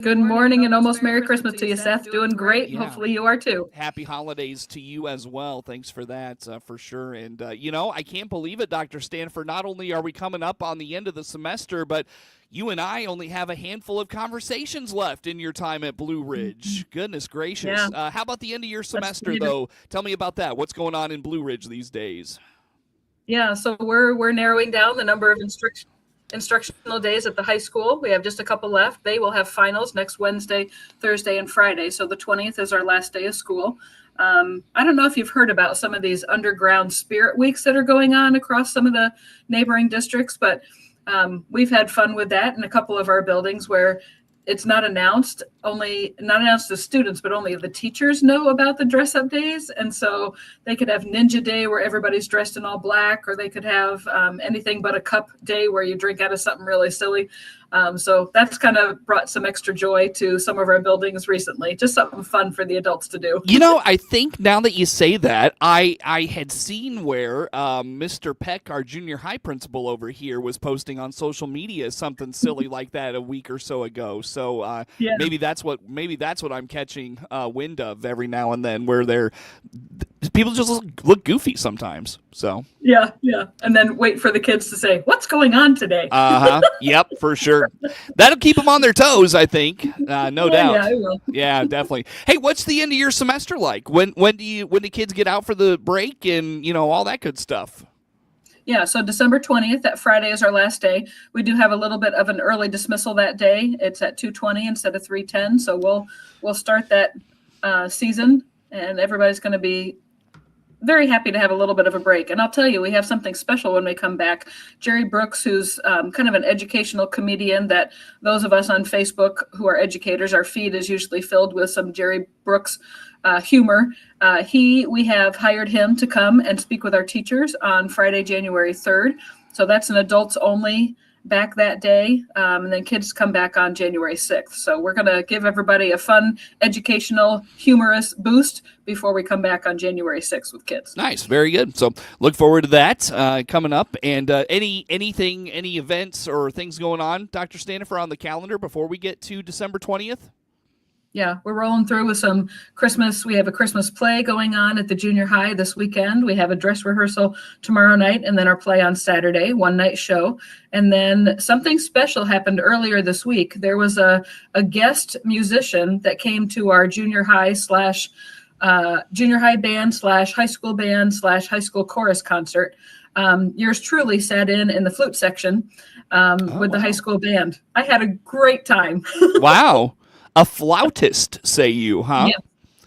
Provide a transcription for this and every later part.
Good morning and almost Merry Christmas to you, Seth. Doing great. Yeah. Hopefully you are too. Happy holidays to you as well. Thanks for that, for sure. And, I can't believe it, Dr. Stanifer. Not only are we coming up on the end of the semester, but you and I only have a handful of conversations left in your time at Blue Ridge. Goodness gracious. Yeah. How about the end of your semester, though? Tell me about that. What's going on in Blue Ridge these days? Yeah, so we're narrowing down the number of instructional days at the high school. We have just a couple left. They will have finals next Wednesday, Thursday, and Friday. So the 20th is our last day of school. I don't know if you've heard about some of these underground spirit weeks that are going on across some of the neighboring districts, but we've had fun with that in a couple of our buildings where it's not announced to students, but only the teachers know about the dress up days. And so they could have Ninja Day where everybody's dressed in all black, or they could have anything but a cup day where you drink out of something really silly. So that's kind of brought some extra joy to some of our buildings recently. Just something fun for the adults to do. I think now that you say that, I had seen where Mr. Peck, our junior high principal over here, was posting on social media something silly like that a week or so ago. So maybe that's what I'm catching wind of every now and then, where people just look goofy sometimes. So yeah, and then wait for the kids to say, "What's going on today?" Yep, for sure. That'll keep them on their toes, I think. No doubt. Yeah, it will. Yeah, definitely. Hey, what's the end of your semester like? When do kids get out for the break and all that good stuff? Yeah, so December 20th, that Friday is our last day. We do have a little bit of an early dismissal that day. It's at 2:20 instead of 3:10. So we'll start that season, and everybody's going to be very happy to have a little bit of a break. And I'll tell you, we have something special when we come back. Jerry Brooks, who's kind of an educational comedian that those of us on Facebook who are educators, our feed is usually filled with some Jerry Brooks humor. We have hired him to come and speak with our teachers on Friday, January 3rd. So that's an adults only back that day. And then kids come back on January 6th. So we're going to give everybody a fun, educational, humorous boost before we come back on January 6th with kids. Nice. Very good. So look forward to that coming up. And any events or things going on, Dr. Stanifer, on the calendar before we get to December 20th? Yeah, we're rolling through with some Christmas. We have a Christmas play going on at the junior high this weekend. We have a dress rehearsal tomorrow night, and then our play on Saturday, one night show. And then something special happened earlier this week. There was a guest musician that came to our junior high band / high school band / high school chorus concert. Yours truly sat in the flute section with the high school band. I had a great time. Wow. A flautist, say you, huh?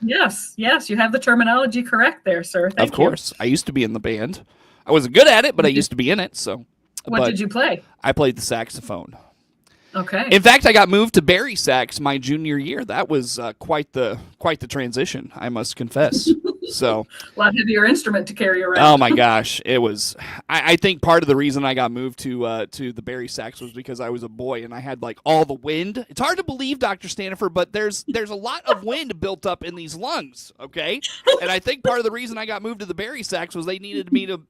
Yeah. Yes. You have the terminology correct there, sir. Thank you. Of course. I used to be in the band. I wasn't good at it, but I used to be in it. So, What did you play? I played the saxophone. Okay. In fact, I got moved to bari sax my junior year. That was quite the transition, I must confess. So a lot heavier instrument to carry around. Oh my gosh, it was. I think part of the reason I got moved to the bari sax was because I was a boy and I had like all the wind. It's hard to believe, Dr. Stanifer, but there's a lot of wind built up in these lungs. Okay, and I think part of the reason I got moved to the bari sax was they needed me to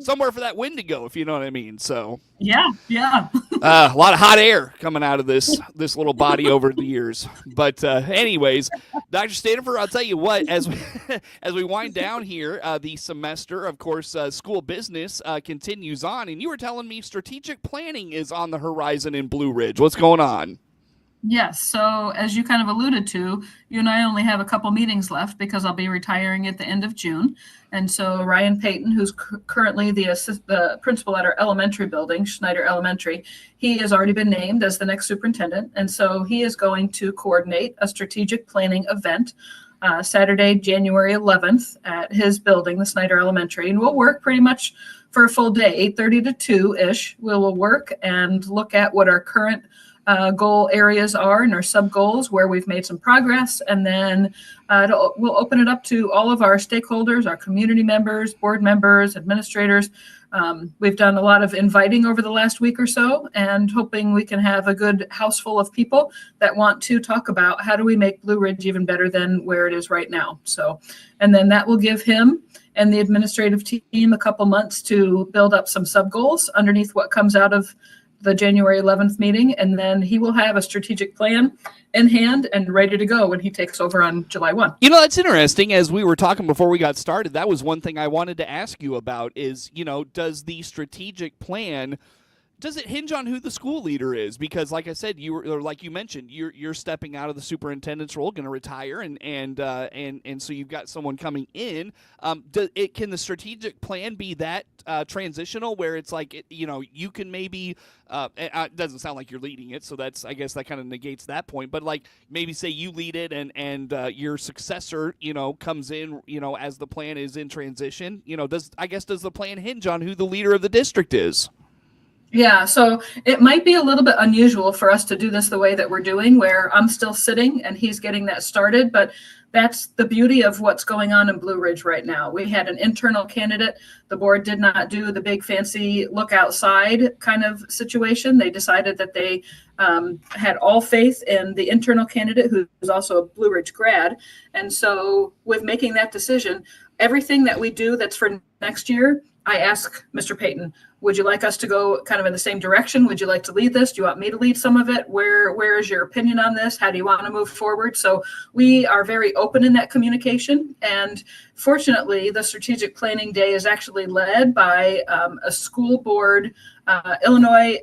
somewhere for that wind to go, if you know what I mean. So yeah. a lot of hot air coming out of this little body over the years. But anyways, Dr. Stanifer, I'll tell you what, as we wind down here, the semester, of course, school business continues on. And you were telling me strategic planning is on the horizon in Blue Ridge. What's going on? Yes. So as you kind of alluded to, you and I only have a couple meetings left because I'll be retiring at the end of June. And so Ryan Payton, who's currently the principal at our elementary building, Schneider Elementary, he has already been named as the next superintendent. And so he is going to coordinate a strategic planning event Saturday, January 11th at his building, the Schneider Elementary. And we'll work pretty much for a full day, 8:30 to 2-ish. We'll work and look at what our current goal areas are and our sub goals, where we've made some progress. And then we'll open it up to all of our stakeholders, our community members, board members, administrators. We've done a lot of inviting over the last week or so, and hoping we can have a good house full of people that want to talk about how do we make Blue Ridge even better than where it is right now. So, and then that will give him and the administrative team a couple months to build up some sub goals underneath what comes out of the January 11th meeting, and then he will have a strategic plan in hand and ready to go when he takes over on July 1. You know, that's interesting. As we were talking before we got started, that was one thing I wanted to ask you about is, does the strategic plan, does it hinge on who the school leader is? Because, like I said, like you mentioned, you're stepping out of the superintendent's role, going to retire, and so you've got someone coming in. Can the strategic plan be that transitional, where it's like you can maybe it doesn't sound like you're leading it, so I guess that kind of negates that point. But like maybe say you lead it, and your successor comes in as the plan is in transition. Does the plan hinge on who the leader of the district is? Yeah, so it might be a little bit unusual for us to do this the way that we're doing, where I'm still sitting and he's getting that started, but that's the beauty of what's going on in Blue Ridge right now. We had an internal candidate. The board did not do the big fancy look outside kind of situation. They decided that they had all faith in the internal candidate, who's also a Blue Ridge grad. And so with making that decision, everything that we do that's for next year, I ask Mr. Payton, would you like us to go kind of in the same direction? Would you like to lead this? Do you want me to lead some of it? Where is your opinion on this? How do you want to move forward? So we are very open in that communication. And fortunately, the strategic planning day is actually led by a school board, Illinois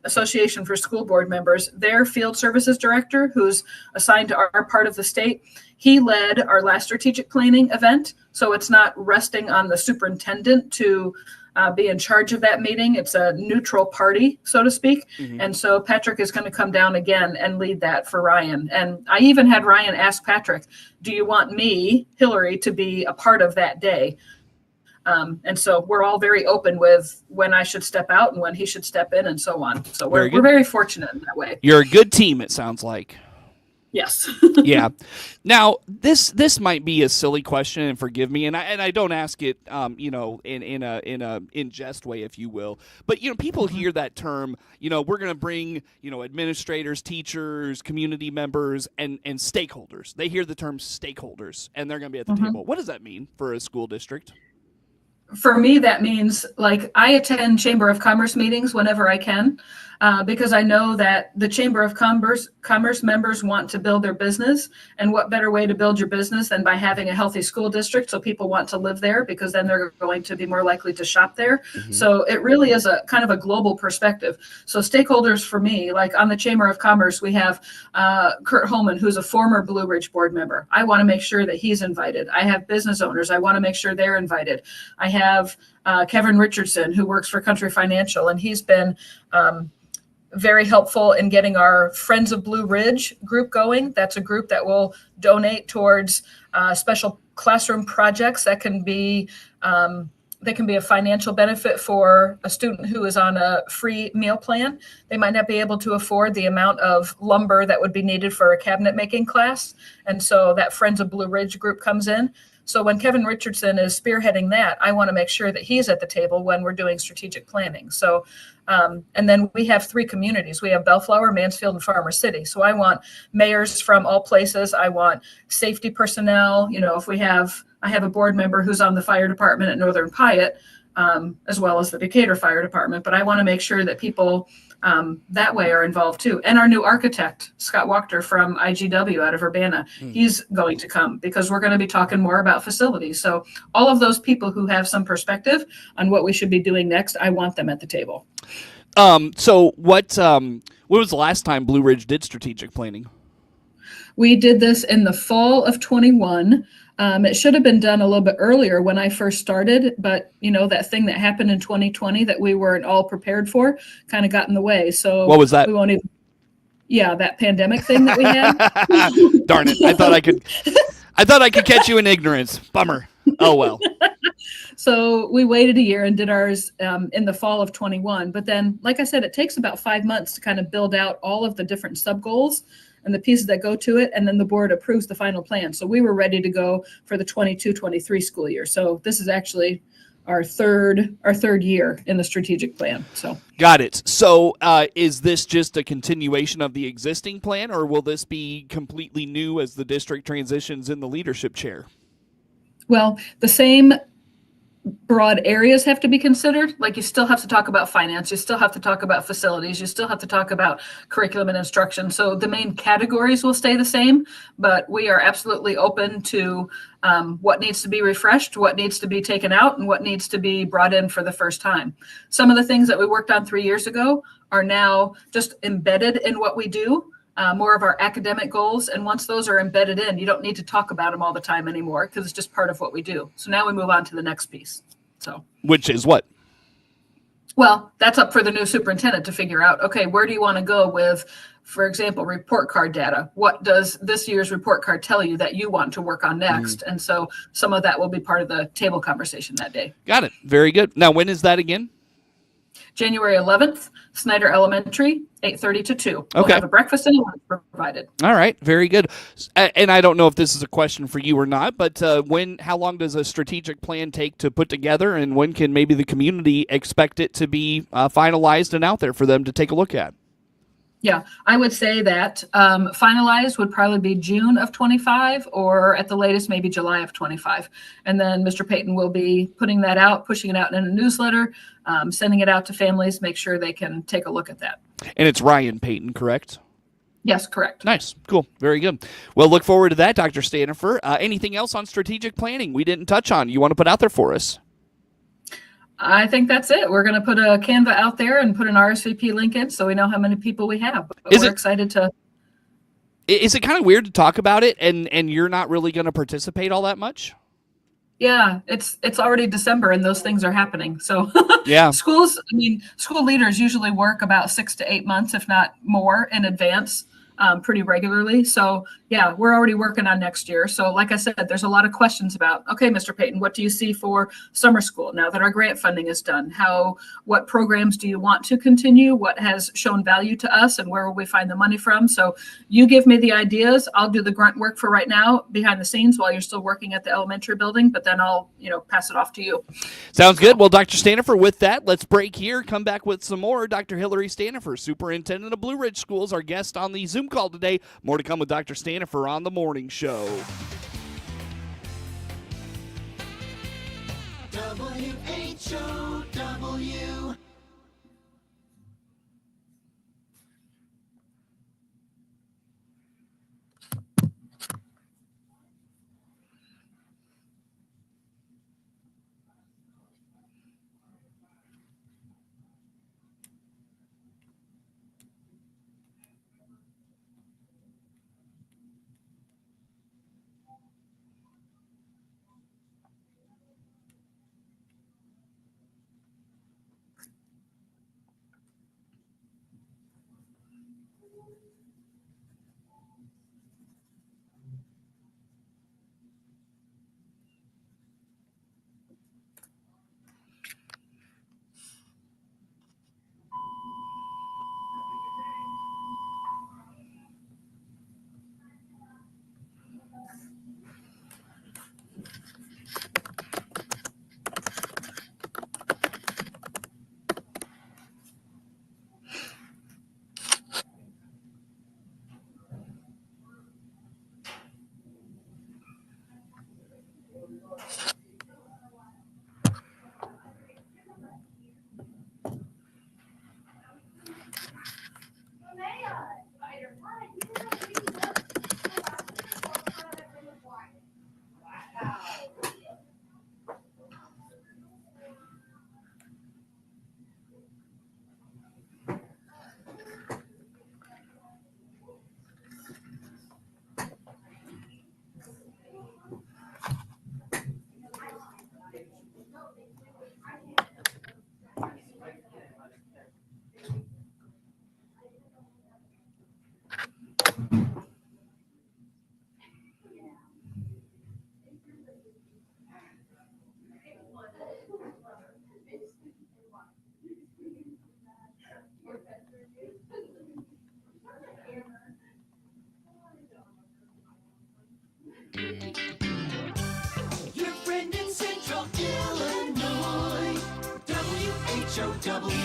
Association for School Board Members, their field services director, who's assigned to our part of the state. He led our last strategic planning event. So it's not resting on the superintendent to be in charge of that meeting. It's a neutral party, so to speak. Mm-hmm. And so Patrick is going to come down again and lead that for Ryan. And I even had Ryan ask Patrick, do you want me, Hillary, to be a part of that day? And so we're all very open with when I should step out and when he should step in and so on. So we're very fortunate in that way. You're a good team, it sounds like. Yes. Yeah. Now, this might be a silly question, and forgive me, and I don't ask it, in a in jest way, if you will. But people hear that term. We're going to bring administrators, teachers, community members, and stakeholders. They hear the term stakeholders, and they're going to be at the table. What does that mean for a school district? For me, that means I attend Chamber of Commerce meetings whenever I can, because I know that the Chamber of Commerce members want to build their business. And what better way to build your business than by having a healthy school district, so people want to live there, because then they're going to be more likely to shop there. Mm-hmm. So it really is a kind of a global perspective. So stakeholders for me, like on the Chamber of Commerce, we have Kurt Holman, who's a former Blue Ridge board member. I want to make sure that he's invited. I have business owners. I want to make sure they're invited. I have Kevin Richardson, who works for Country Financial, and he's been very helpful in getting our Friends of Blue Ridge group going. That's a group that will donate towards special classroom projects that can be a financial benefit for a student who is on a free meal plan. They might not be able to afford the amount of lumber that would be needed for a cabinet making class. And so that Friends of Blue Ridge group comes in. So when Kevin Richardson is spearheading that, I want to make sure that he's at the table when we're doing strategic planning. So, and then we have 3 communities. We have Bellflower, Mansfield, and Farmer City. So I want mayors from all places. I want safety personnel. I have a board member who's on the fire department at Northern Piatt, as well as the Decatur Fire Department. But I want to make sure that people that way are involved too. And our new architect, Scott Wachter from IGW out of Urbana, he's going to come, because we're going to be talking more about facilities. So all of those people who have some perspective on what we should be doing next, I want them at the table. So what was the last time Blue Ridge did strategic planning? We did this in the fall of 21. It should have been done a little bit earlier when I first started, but that thing that happened in 2020 that we weren't all prepared for kind of got in the way. So what was that? We won't even. Yeah, that pandemic thing that we had. Darn it! I thought I could catch you in ignorance. Bummer. Oh well. So we waited a year and did ours in the fall of 21. But then, like I said, it takes about 5 months to kind of build out all of the different sub goals and the pieces that go to it, and then the board approves the final plan. So we were ready to go for the 22-23 school year. So this is actually our third year in the strategic plan. So got it. So is this just a continuation of the existing plan, or will this be completely new as the district transitions in the leadership chair? Well, the same broad areas have to be considered. Like you still have to talk about finance, you still have to talk about facilities, you still have to talk about curriculum and instruction. So the main categories will stay the same, but we are absolutely open to what needs to be refreshed, what needs to be taken out, and what needs to be brought in for the first time. Some of the things that we worked on 3 years ago are now just embedded in what we do. More of our academic goals. And once those are embedded in, you don't need to talk about them all the time anymore because it's just part of what we do. So now we move on to the next piece. So, which is what? Well, that's up for the new superintendent to figure out, okay, where do you want to go with, for example, report card data? What does this year's report card tell you that you want to work on next? And so some of that will be part of the table conversation that day. Got it. Very good. Now, when is that again? January 11th, Snyder Elementary, 8:30 to 2. Okay. We'll have a breakfast and lunch provided. All right. Very good. And I don't know if this is a question for you or not, but how long does a strategic plan take to put together, and when can maybe the community expect it to be finalized and out there for them to take a look at? Yeah, I would say that finalized would probably be June of 25, or at the latest, maybe July of 25. And then Mr. Payton will be putting that out, pushing it out in a newsletter, sending it out to families, make sure they can take a look at that. And it's Ryan Payton, correct? Yes, correct. Nice. Cool. Very good. Well, look forward to that, Dr. Stanifer. Anything else on strategic planning we didn't touch on you want to put out there for us? I think that's it. We're going to put a Canva out there and put an RSVP link in so we know how many people we have. But we're excited to. Is it kind of weird to talk about it and you're not really going to participate all that much? Yeah, it's already December and those things are happening. So yeah, school leaders usually work about 6 to 8 months, if not more, in advance. Pretty regularly. So yeah, we're already working on next year. So like I said, there's a lot of questions about, okay, Mr. Payton, what do you see for summer school now that our grant funding is done? What programs do you want to continue? What has shown value to us and where will we find the money from? So you give me the ideas. I'll do the grunt work for right now behind the scenes while you're still working at the elementary building, but then I'll, pass it off to you. Sounds good. Well, Dr. Stanifer, with that, let's break here, come back with some more. Dr. Hillary Stanifer, Superintendent of Blue Ridge Schools, our guest on the Zoom call today. More to come with Dr. Stanifer on the morning show. WHOW.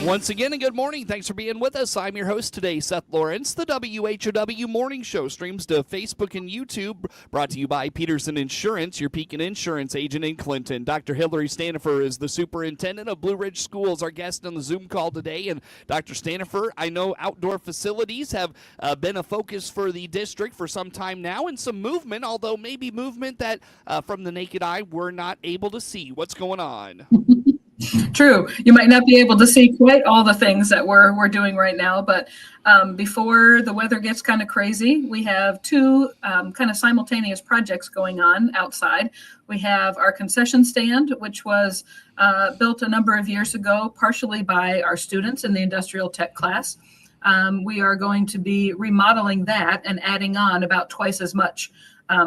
Once again, a good morning. Thanks for being with us. I'm your host today, Seth Lawrence. The WHOW Morning Show streams to Facebook and YouTube, brought to you by Peterson Insurance, your Pekin Insurance agent in Clinton. Dr. Hillary Stanifer is the superintendent of Blue Ridge Schools, our guest on the Zoom call today. And Dr. Stanifer, I know outdoor facilities have been a focus for the district for some time now, and some movement, although maybe movement that from the naked eye we're not able to see. What's going on? True. You might not be able to see quite all the things that we're doing right now, but before the weather gets kind of crazy, we have two kind of simultaneous projects going on outside. We have our concession stand, which was built a number of years ago, partially by our students in the industrial tech class. We are going to be remodeling that and adding on about twice as much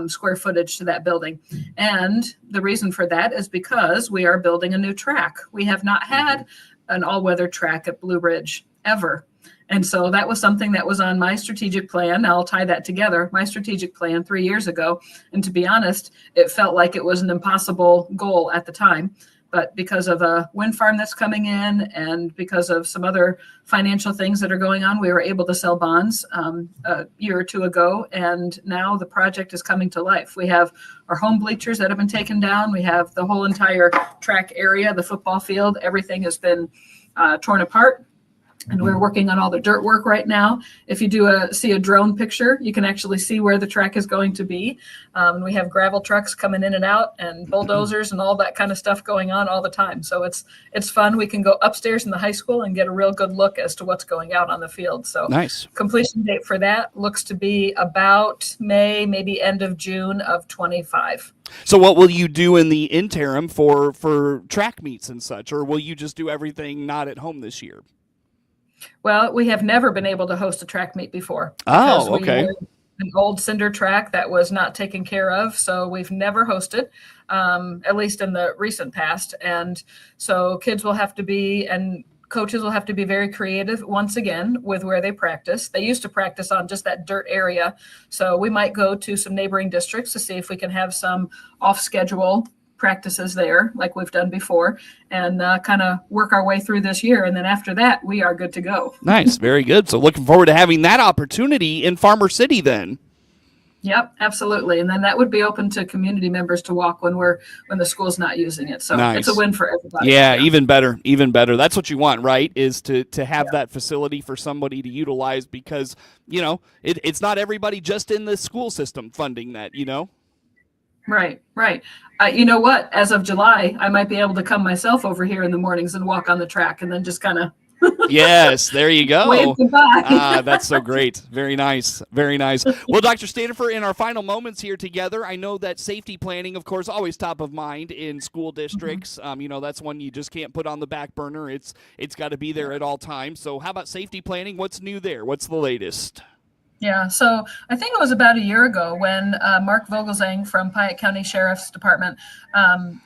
square footage to that building. And the reason for that is because we are building a new track. We have not had an all-weather track at Blue Ridge ever. And so that was something that was on my strategic plan. I'll tie that together, my strategic plan 3 years ago. And to be honest, it felt like it was an impossible goal at the time. But because of a wind farm that's coming in and because of some other financial things that are going on, we were able to sell bonds a year or two ago. And now the project is coming to life. We have our home bleachers that have been taken down. We have the whole entire track area, the football field, everything has been torn apart. And we're working on all the dirt work right now. If you see a drone picture, you can actually see where the track is going to be. We have gravel trucks coming in and out and bulldozers and all that kind of stuff going on all the time. So it's fun. We can go upstairs in the high school and get a real good look as to what's going out on the field. So nice. Completion date for that looks to be about May, maybe end of June of 25. So what will you do in the interim for track meets and such? Or will you just do everything not at home this year? Well, we have never been able to host a track meet before. Oh, okay. We had an old cinder track that was not taken care of, so we've never hosted, at least in the recent past. And so kids will have to be, and coaches will have to be very creative once again with where they practice. They used to practice on just that dirt area. So we might go to some neighboring districts to see if we can have some off-schedule practices there like we've done before and kind of work our way through this year. And then after that, we are good to go. Nice. Very good. So looking forward to having that opportunity in Farmer City then. Yep, absolutely. And then that would be open to community members to walk when the school's not using it. So nice. It's a win for everybody. Yeah, even better. That's what you want, right? Is to have that facility for somebody to utilize because, it's not everybody just in the school system funding that, Right. You know what? As of July, I might be able to come myself over here in the mornings and walk on the track and then just kind of. Yes, there you go. Wave goodbye. That's so great. Very nice. Very nice. Well, Dr. Stanifer, in our final moments here together, I know that safety planning, of course, always top of mind in school districts. Mm-hmm. That's one you just can't put on the back burner. It's got to be there at all times. So how about safety planning? What's new there? What's the latest? Yeah, so I think it was about a year ago when Mark Vogelsang from Piatt County Sheriff's Department,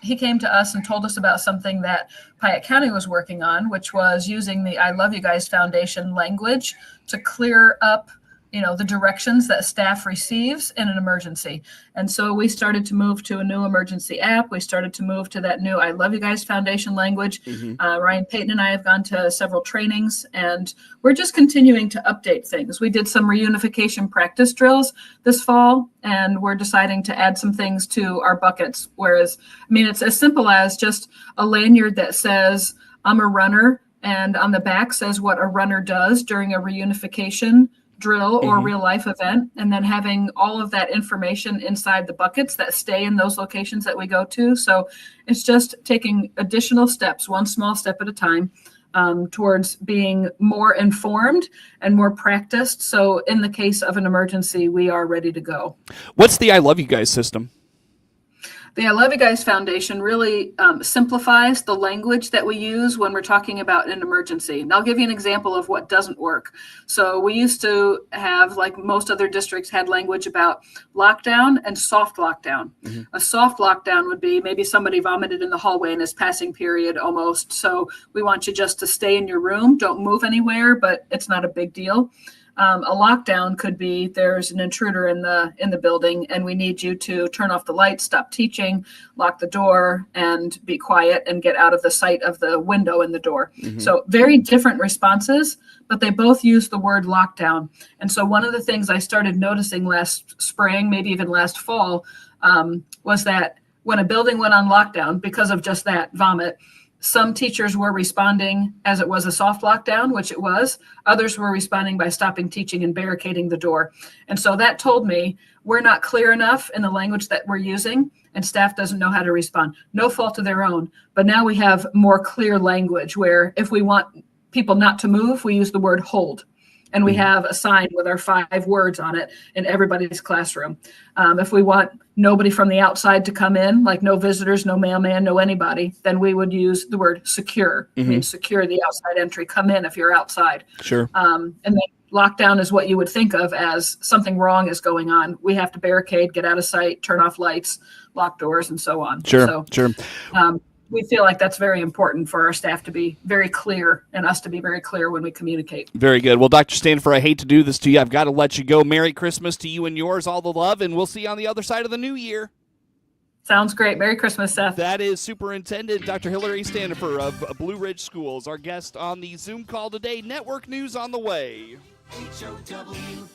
he came to us and told us about something that Piatt County was working on, which was using the I Love You Guys Foundation language to clear up the directions that staff receives in an emergency. And so we started to move to a new emergency app. We started to move to that new I Love You Guys Foundation language. Mm-hmm. Ryan Payton and I have gone to several trainings, and we're just continuing to update things. We did some reunification practice drills this fall, and we're deciding to add some things to our buckets. Whereas, it's as simple as just a lanyard that says, I'm a runner, and on the back says what a runner does during a reunification drill or real life event, and then having all of that information inside the buckets that stay in those locations that we go to. So it's just taking additional steps, one small step at a time, towards being more informed and more practiced. So in the case of an emergency, we are ready to go. What's the I Love You Guys system? The I Love You Guys Foundation really simplifies the language that we use when we're talking about an emergency. And I'll give you an example of what doesn't work. So we used to have, like most other districts, had language about lockdown and soft lockdown. Mm-hmm. A soft lockdown would be maybe somebody vomited in the hallway in his passing period almost. So we want you just to stay in your room, don't move anywhere, but it's not a big deal. A lockdown could be there's an intruder in the building and we need you to turn off the lights, stop teaching, lock the door, and be quiet and get out of the sight of the window in the door. So very different responses, but they both use the word lockdown. And so one of the things I started noticing last spring, maybe even last fall, was that when a building went on lockdown because of just that vomit, some teachers were responding as it was a soft lockdown, which it was. Others were responding by stopping teaching and barricading the door. And so that told me we're not clear enough in the language that we're using, and staff doesn't know how to respond. No fault of their own. But now we have more clear language where if we want people not to move, we use the word hold. And we have a sign with our 5 words on it in everybody's classroom. If we want nobody from the outside to come in, like no visitors, no mailman, no anybody, then we would use the word secure. I mean, secure the outside entry. Come in if you're outside. Sure. And then lockdown is what you would think of as something wrong is going on. We have to barricade, get out of sight, turn off lights, lock doors, and so on. Sure. We feel like that's very important for our staff to be very clear and us to be very clear when we communicate. Very good. Well, Dr. Stanifer, I hate to do this to you. I've got to let you go. Merry Christmas to you and yours. All the love, and we'll see you on the other side of the new year. Sounds great. Merry Christmas, Seth. That is Superintendent Dr. Hillary Stanifer of Blue Ridge Schools, our guest on the Zoom call today. Network news on the way. WHOW.